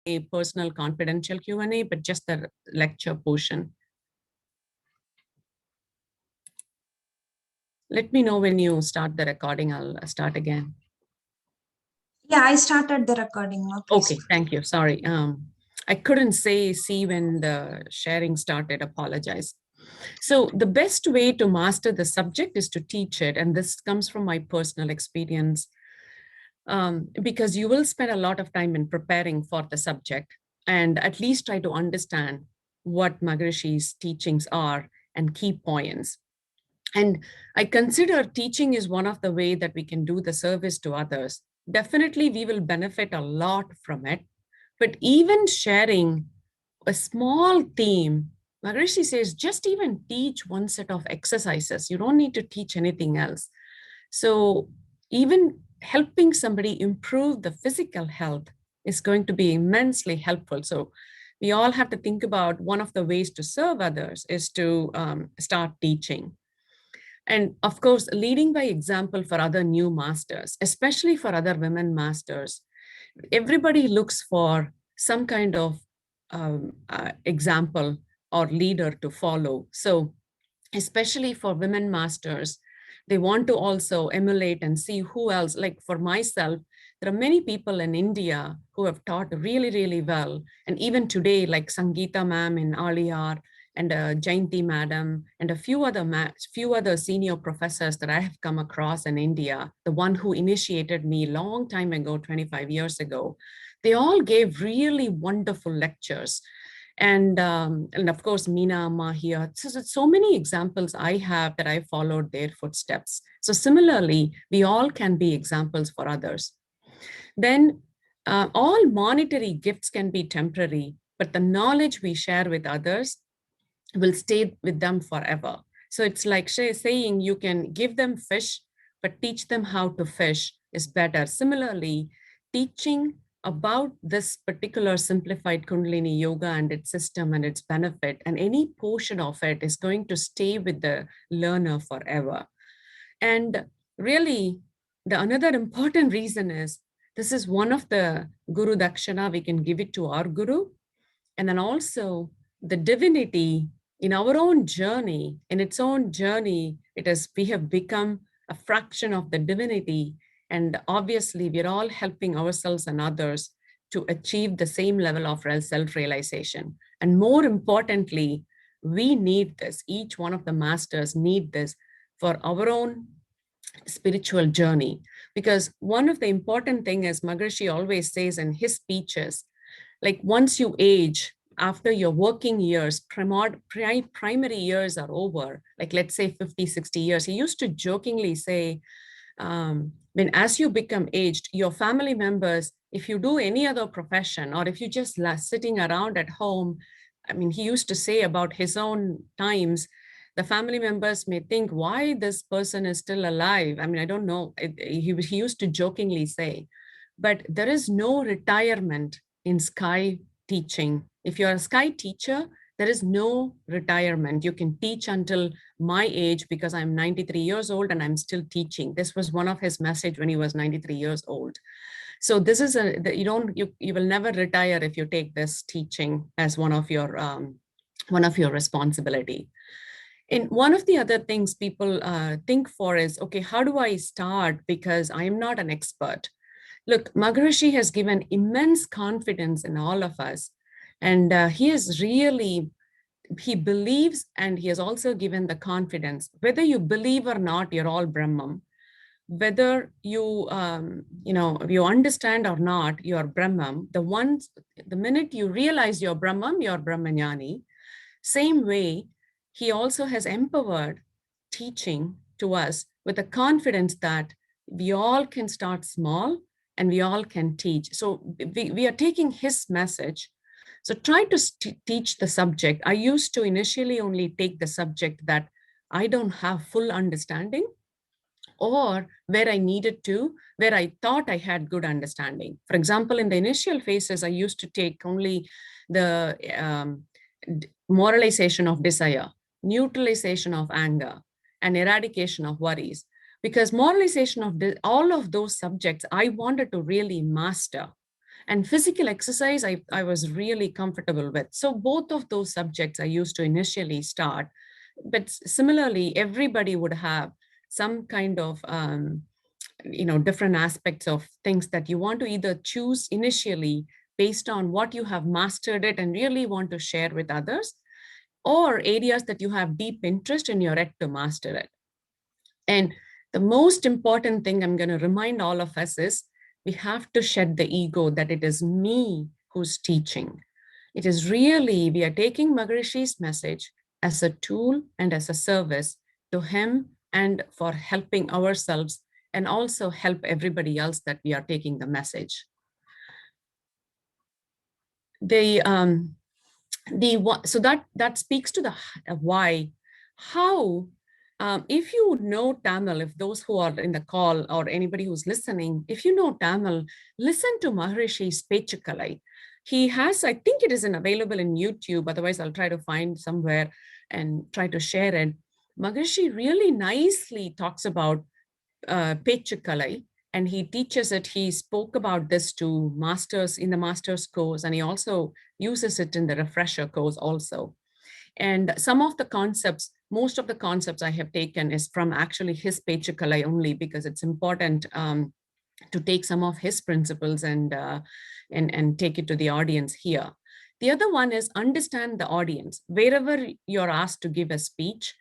a personal confidential Q&A, but just the lecture portion. Let me know when you start the recording. I'll start again. Yeah, I started the recording now, please. Okay, thank you. Sorry. I couldn't see when the sharing started. Apologize. So the best way to master the subject is to teach it. And this comes from my personal experience, because you will spend a lot of time in preparing for the subject and at least try to understand what Maharishi's teachings are and key points. And I consider teaching is one of the ways that we can do the service to others. Definitely, we will benefit a lot from it. But even sharing a small theme, Maharishi says, just even teach one set of exercises. You don't need to teach anything else. So even helping somebody improve the physical health is going to be immensely helpful. So we all have to think about one of the ways to serve others is to start teaching. And of course, leading by example for other new masters, especially for other women masters. Everybody looks for some kind of example or leader to follow. So especially for women masters, they want to also emulate and see who else. Like for myself, there are many people in India who have taught really, really well. And even today, like Sangeeta ma'am in Aliyar, and Jayanti madam, and a few other senior professors that I have come across in India, the one who initiated me long time ago, 25 years ago, they all gave really wonderful lectures. And of course, Meena Amma here. So many examples I have that I followed their footsteps. So similarly, we all can be examples for others. Then all monetary gifts can be temporary, but the knowledge we share with others will stay with them forever. So it's like saying you can give them fish, but teach them how to fish is better. Similarly, teaching about this particular simplified Kundalini yoga and its system and its benefit, and any portion of it is going to stay with the learner forever. And really, the another important reason is this is one of the Guru Dakshana we can give it to our Guru. And then also the divinity in our own journey, in its own journey, we have become a fraction of the divinity. And obviously, we're all helping ourselves and others to achieve the same level of self-realization. And more importantly, we need this. Each one of the masters need this for our own spiritual journey. Because one of the important things, as Maharishi always says in his speeches, like once you age, after your working years, primary years are over, like let's say 50, 60 years, he used to jokingly say, when as you become aged, your family members, if you do any other profession or if you just sitting around at home, I mean, he used to say about his own times, the family members may think why this person is still alive. I mean, I don't know. He used to jokingly say, but there is no retirement in sky teaching. If you're a sky teacher, there is no retirement. You can teach until my age because I'm 93 years old and I'm still teaching. This was one of his message when he was 93 years old. So this is you will never retire if you take this teaching as one of your responsibility. And one of the other things people think for is, okay, how do I start? Because I am not an expert. Look, Maharishi has given immense confidence in all of us. And he believes, and he has also given the confidence, whether you believe or not, you're all Brahman. Whether you, you understand or not, you're Brahman. The minute you realize you're Brahman, you're Brahmanyani. Same way, he also has empowered teaching to us with the confidence that we all can start small and we all can teach. So we are taking his message. So try to teach the subject. I used to initially only take the subject that I don't have full understanding, or where I needed to, where I thought I had good understanding. For example, in the initial phases, I used to take only the moralization of desire, neutralization of anger, and eradication of worries. Because moralization of all of those subjects, I wanted to really master. And physical exercise, I was really comfortable with. So both of those subjects I used to initially start. But similarly, everybody would have some kind of different aspects of things that you want to either choose initially based on what you have mastered it and really want to share with others, or areas that you have deep interest and you're yet to master it. And the most important thing I'm going to remind all of us is we have to shed the ego that it is me who's teaching. It is really, we are taking Maharishi's message as a tool and as a service to him and for helping ourselves and also help everybody else that we are taking the message. They so that speaks to the why. How, if you know Tamil, if those who are in the call or anybody who's listening, if you know Tamil, listen to Maharishi's Pechukalai. He has, I think it is available in YouTube, otherwise I'll try to find somewhere and try to share it. Maharishi really nicely talks about Pechukalai, and he teaches it. He spoke about this to masters in the master's course, and he also uses it in the refresher course also. And some of the concepts, most of the concepts I have taken is from actually his Pechukalai only, because it's important to take some of his principles and take it to the audience here. The other one is understand the audience. Wherever you're asked to give a speech,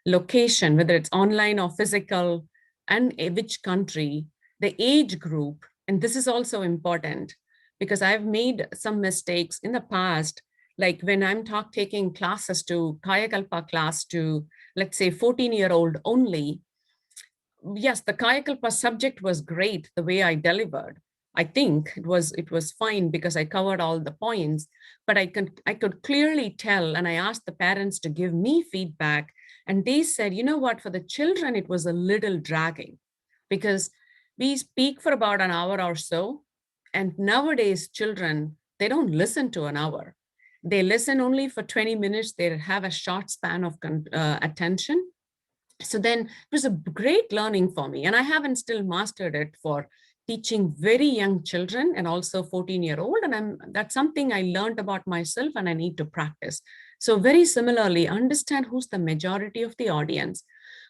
location, whether it's online or physical, and which country, the age group, and this is also important because I've made some mistakes in the past, like when I'm taking classes to Kayakalpa class to, let's say, 14-year-old only. Yes, the Kayakalpa subject was great, the way I delivered. I think it was fine because I covered all the points, but I could clearly tell, and I asked the parents to give me feedback, and they said, you know what, for the children it was a little dragging because we speak for about an hour or so, and nowadays children, they don't listen to an hour. They listen only for 20 minutes. They have a short span of attention. So then it was a great learning for me, and I haven't still mastered it for teaching very young children and also 14-year-old, and that's something I learned about myself and I need to practice. So very similarly, understand who's the majority of the audience,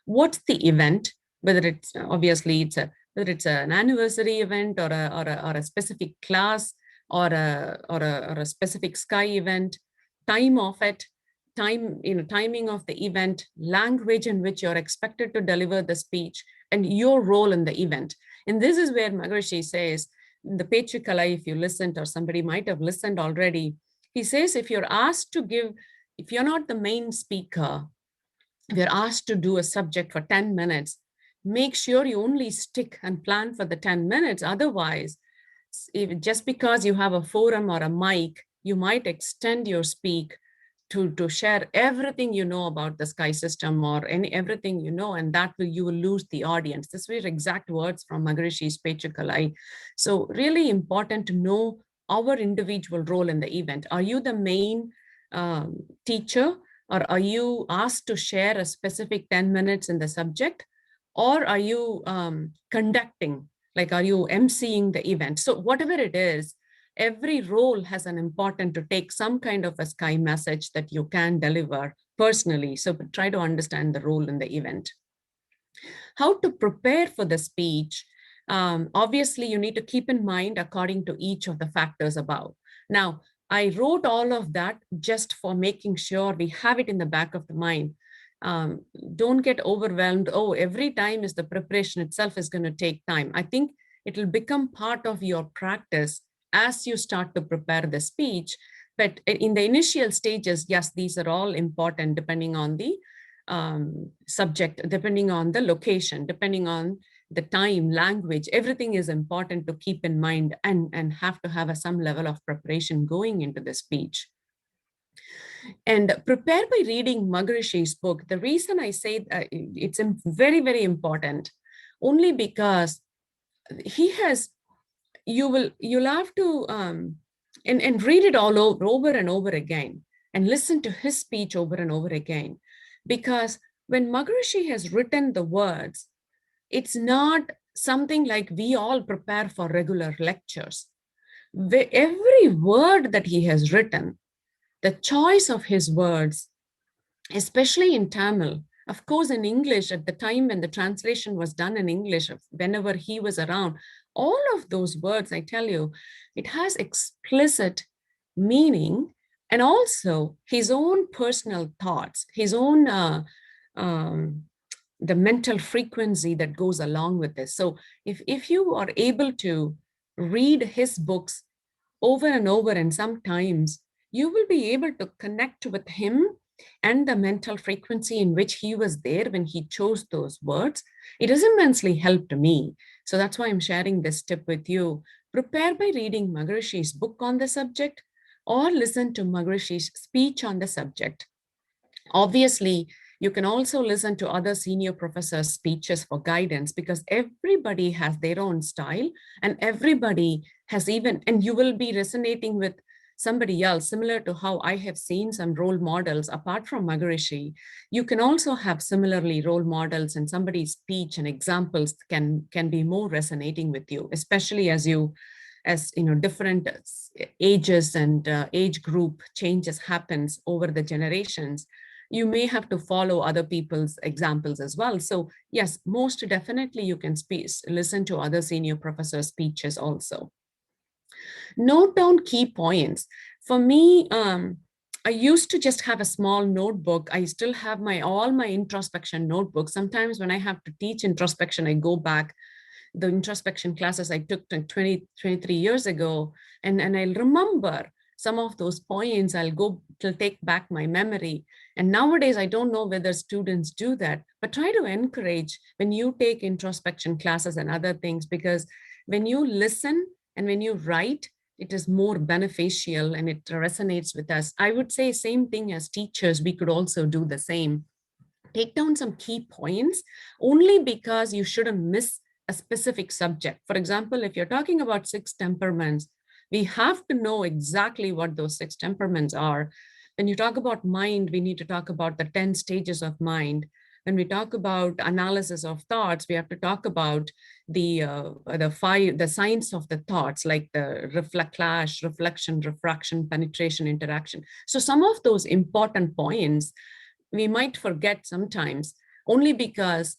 what's the event, whether it's obviously whether it's an anniversary event or a specific class or a specific sky event, time of it, timing of the event, language in which you're expected to deliver the speech, and your role in the event. And this is where Maharishi says, the Pechukalai, if you listened or somebody might have listened already, he says, if you're not the main speaker, if you're asked to do a subject for 10 minutes, make sure you only stick and plan for the 10 minutes. Otherwise, just because you have a forum or a mic, you might extend your speak to share everything you know about the sky system or everything you know, and you will lose the audience. These were exact words from Maharishi's Pechukalai. So really important to know our individual role in the event. Are you the main teacher, or are you asked to share a specific 10 minutes in the subject, or are you conducting, like are you emceeing the event? So whatever it is, every role has an important to take some kind of a sky message that you can deliver personally. So try to understand the role in the event. How to prepare for the speech? Obviously, you need to keep in mind according to each of the factors above. Now, I wrote all of that just for making sure we have it in the back of the mind. Don't get overwhelmed. Oh, every time is the preparation itself is going to take time. I think it will become part of your practice as you start to prepare the speech. But in the initial stages, yes, these are all important depending on the subject, depending on the location, depending on the time, language, everything is important to keep in mind and have to have some level of preparation going into the speech. And prepare by reading Maharishi's book. The reason I say it's very, very important, only because you'll have to and read it all over and over again and listen to his speech over and over again. Because when Maharishi has written the words, it's not something like we all prepare for regular lectures. Every word that he has written, the choice of his words, especially in Tamil. Of course, in English, at the time when the translation was done in English, whenever he was around, all of those words, I tell you, it has explicit meaning, and also his own personal thoughts, his own um, the mental frequency that goes along with this. So if you are able to read his books over and over, and sometimes you will be able to connect with him and the mental frequency in which he was there when he chose those words. It has immensely helped me. So that's why I'm sharing this tip with you. Prepare by reading Maharishi's book on the subject or listen to Maharishi's speech on the subject. Obviously, you can also listen to other senior professors' speeches for guidance, because everybody has their own style, and everybody has even, and you will be resonating with somebody else, similar to how I have seen some role models apart from Maharishi. You can also have similarly role models, and somebody's speech and examples can be more resonating with you, especially as you know, different ages and age group changes happens over the generations. You may have to follow other people's examples as well. So yes, most definitely you can listen to other senior professors' speeches also. Note down key points. For me, I used to just have a small notebook. I still have all my introspection notebooks. Sometimes when I have to teach introspection, I go back the introspection classes I took 23 years ago, and I'll remember some of those points. I'll take back my memory. And nowadays, I don't know whether students do that, but try to encourage when you take introspection classes and other things, because when you listen and when you write, it is more beneficial and it resonates with us. I would say same thing as teachers, we could also do the same. Take down some key points, only because you shouldn't miss a specific subject. For example, if you're talking about 6 temperaments, we have to know exactly what those 6 temperaments are. When you talk about mind, we need to talk about the 10 stages of mind. When we talk about analysis of thoughts, we have to talk about the science of the thoughts, like the clash, reflection, refraction, penetration, interaction. So some of those important points we might forget sometimes, only because,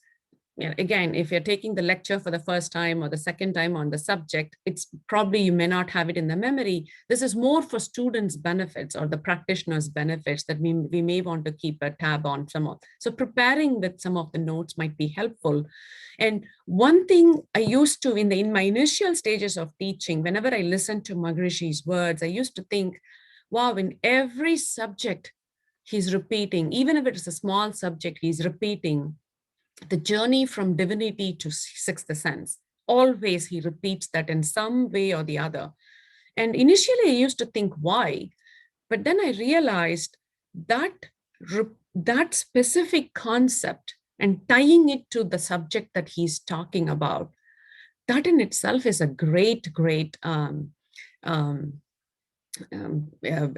again, if you're taking the lecture for the first time or the second time on the subject, it's probably you may not have it in the memory. This is more for students' benefits or the practitioners' benefits that we may want to keep a tab on some of. So preparing with some of the notes might be helpful. And one thing I used to, in my initial stages of teaching, whenever I listened to Maharishi's words, I used to think, wow, in every subject he's repeating, even if it is a small subject, he's repeating the journey from divinity to sixth sense. Always he repeats that in some way or the other. And initially I used to think why, but then I realized that that specific concept and tying it to the subject that he's talking about, that in itself is a great um,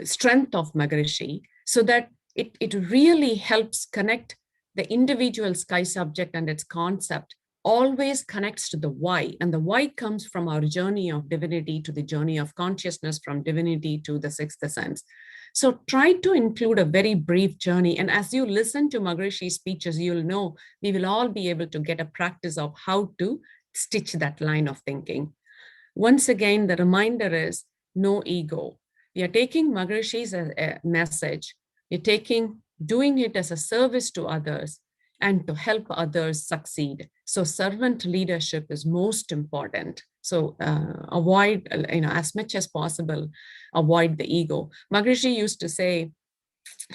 strength of Maharishi, so that it really helps connect the individual sky subject and its concept, always connects to the why. And the why comes from our journey of divinity to the journey of consciousness, from divinity to the sixth sense. So try to include a very brief journey. And as you listen to Maharishi's speeches, you'll know we will all be able to get a practice of how to stitch that line of thinking. Once again, the reminder is no ego. We are taking Maharishi's message, we're doing it as a service to others and to help others succeed. So servant leadership is most important. So avoid, as much as possible, avoid the ego. Maharishi used to say,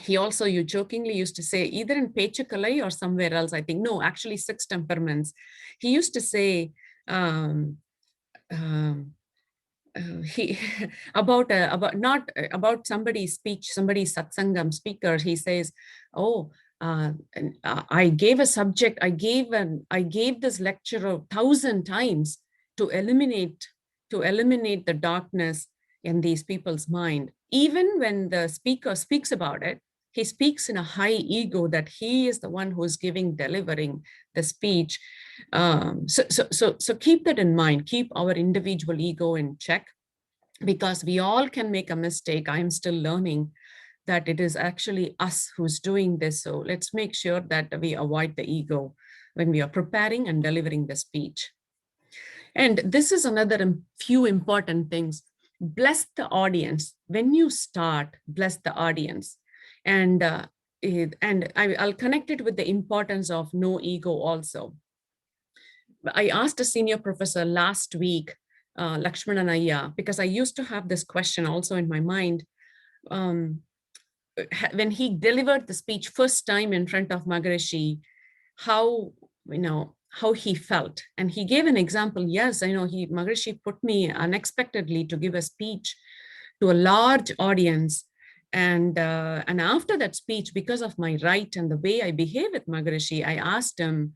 you jokingly used to say, either in Pechakalai or somewhere else, I think, no, actually 6 temperaments. He used to say, um, um, he about not about somebody's speech, somebody's satsangam speaker. He says, oh, I gave a subject, I gave this lecture 1,000 times to eliminate the darkness in these people's mind. Even when the speaker speaks about it, he speaks in a high ego that he is the one who is delivering the speech. So keep that in mind. Keep our individual ego in check. because we all can make a mistake. I'm still learning that it is actually us who's doing this. So let's make sure that we avoid the ego when we are preparing and delivering the speech. And this is another few important things. Bless the audience. When you start, bless the audience. And I'll connect it with the importance of no ego also. I asked a senior professor last week, Lakshmana Ayya, because I used to have this question also in my mind. Um, when he delivered the speech first time in front of Maharishi, how, how he felt. And he gave an example. Yes, Maharishi put me unexpectedly to give a speech to a large audience. And after that speech, because of my right and the way I behave with Maharishi, I asked him,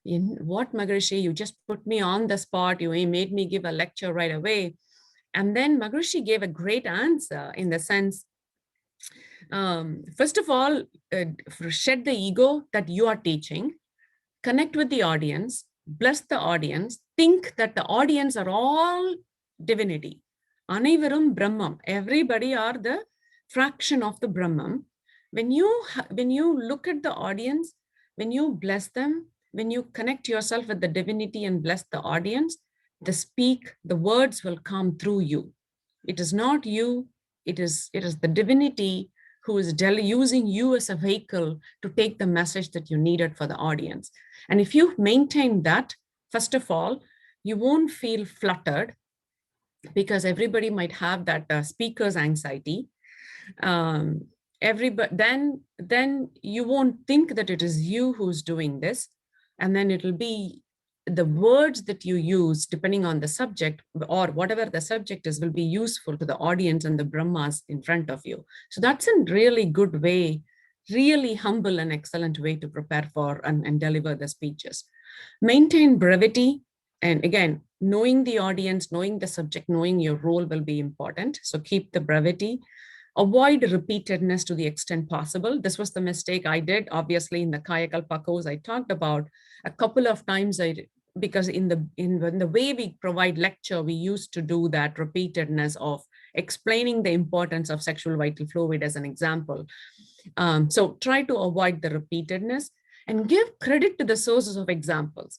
what, Maharishi, you just put me on the spot. You made me give a lecture right away. And then Maharishi gave a great answer in the sense, first of all, shed the ego that you are teaching, connect with the audience, bless the audience, think that the audience are all divinity. Anivarum Brahmam. Everybody are the fraction of the Brahmam. When you look at the audience, when you bless them, when you connect yourself with the divinity and bless the audience, the words will come through you. It is not you, it is the divinity who is using you as a vehicle to take the message that you needed for the audience. And if you maintain that, first of all, you won't feel fluttered, because everybody might have that speaker's anxiety. um, Everybody, then you won't think that it is you who's doing this, and then it'll be the words that you use depending on the subject, or whatever the subject is, will be useful to the audience and the brahmas in front of you. So that's a really good way, really humble and excellent way to prepare for and deliver the speeches. Maintain brevity. And again, knowing the audience, knowing the subject, knowing your role will be important. So keep the brevity. Avoid repeatedness to the extent possible. This was the mistake I did, obviously, in the Kayakalpa course I talked about a couple of times. Because in the way we provide lecture, we used to do that repeatedness of explaining the importance of sexual vital fluid as an example. So try to avoid the repeatedness and give credit to the sources of examples.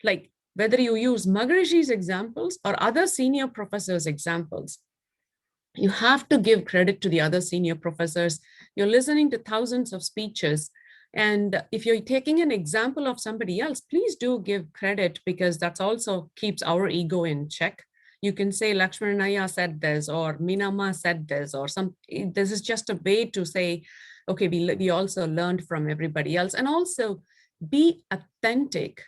Like whether you use Maharishi's examples or other senior professors' examples, you have to give credit to the other senior professors. You're listening to thousands of speeches. And if you're taking an example of somebody else, please do give credit, because that's also keeps our ego in check. You can say Lakshmanaya said this, or Minama said this, or this is just a way to say, okay, we also learned from everybody else. And also be authentic,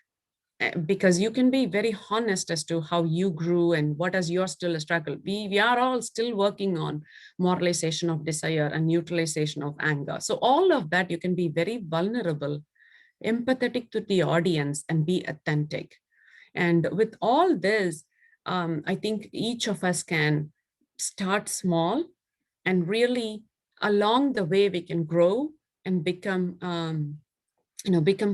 because you can be very honest as to how you grew and what is your still a struggle. We are all still working on moralization of desire and neutralization of anger. So all of that, you can be very vulnerable, empathetic to the audience, and be authentic. And with all this, I think each of us can start small, and really along the way we can grow and become,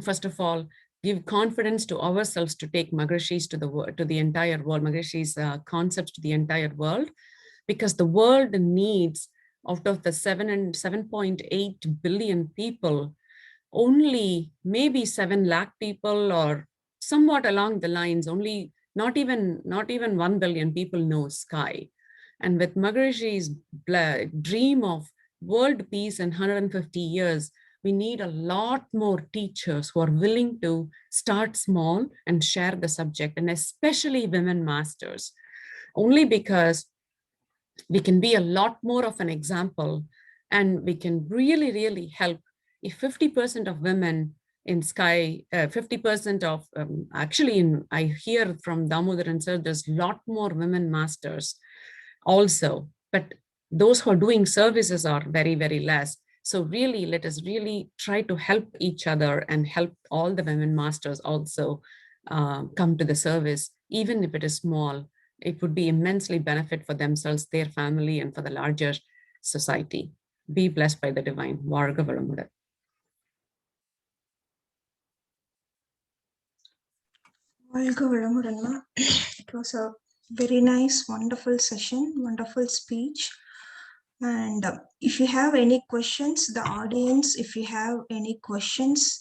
first of all, give confidence to ourselves to take Maharishis to the world, to the entire world, Maharishis concepts to the entire world, because the world needs, out of the 7.8 billion people, only maybe 7 lakh people, or somewhat along the lines, only not even 1 billion people know sky. And with Maharishi's dream of world peace in 150 years, we need a lot more teachers who are willing to start small and share the subject, and especially women masters, only because we can be a lot more of an example, and we can really, really help. If 50% of women in Sky, 50% of, I hear from Damodaran sir, there's a lot more women masters also, but those who are doing services are very, very less. So really, let us really try to help each other and help all the women masters also come to the service, even if it is small. It would be immensely benefit for themselves, their family, and for the larger society. Be blessed by the divine. Varga Valamuda. It was a Very nice, wonderful session, wonderful speech. And if you have any questions, the audience, if you have any questions,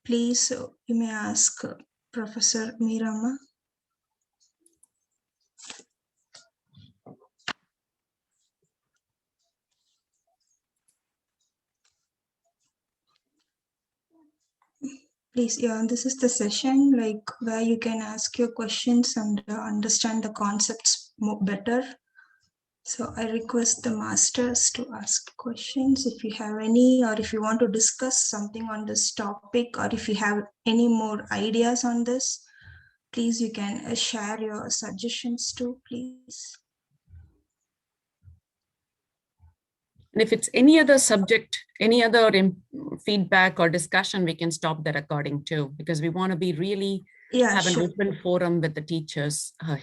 please you may ask Professor Meera. Please, yeah, this is the session like where you can ask your questions and understand the concepts better. So I request the masters to ask questions if you have any, or if you want to discuss something on this topic, or if you have any more ideas on this, please you can share your suggestions too, please. And if it's any other subject, any other feedback or discussion, we can stop the recording too, because we want to be really have an open forum with the teachers